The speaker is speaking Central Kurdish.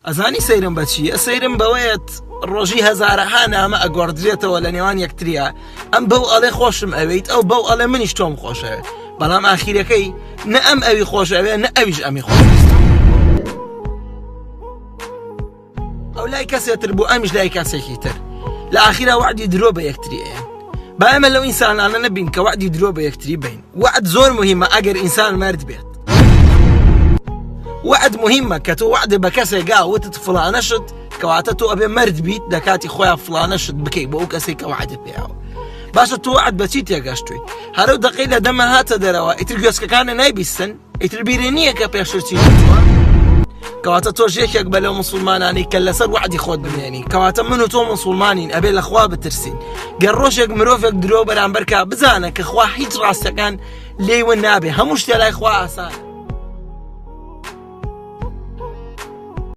ئەزانی سەیرم بە چیە؟ سەیرم بەوەیەت ڕۆژی هەزارەها نامە ئەگۆڕدرێتەوە لە نێوان یەکتریە، ئەم بەو ئەڵێ خۆشم ئەوەیت، ئەو بەو ئەڵێ منیش تۆم خۆشەوێت، بەڵام ئاخیرەکەی نە ئەم ئەوی خۆشەوێ نە ئەویش ئەمی خۆشویستە. ئەو لای کەسێتر بوو ئەمیش لای کەسێکی تر، لە ئاخیرا وعدی درۆ بە یەکتریەیە. با ئێمە لەو ئینسانانە نەبین کە وعدی درۆ بە یەکتری بین. وعد زۆر مهمە ئەگەر ئینسان مرد بێت. وعد مهمە کە تۆ وعد بە کەسێکا وتت فڵانەشت کەواتە تۆ ئەبێ مرد بیت لە کاتی خۆیان فڵانەشت بکەیت بۆ ئەو کەسێک کە وعدت پێیاوە. باشە تۆ وعد بە چی تێگەشتووی؟ هەرەو دەقەی لە دەمە هاتە دەرەوە ئیتر گوێچکەکانە نایبیستن، ئیتر بیرێ نییە کە پێشتر چی نوتووە؟ کەواتە تۆ یەکێک بە لەو موسڵمانانی کە لەسەر وعدی خۆت بمێنی، کەواتە من و تۆ موسڵمانین، ئەبێ لە خوا بترسین. گەر ڕۆژێک مرۆڤێک درۆ بەرامبەر کا بزانە کە خوا هیچ ڕاستەکان لێیوە نابێ، هەموو شتێ لای خوا ئاسانە.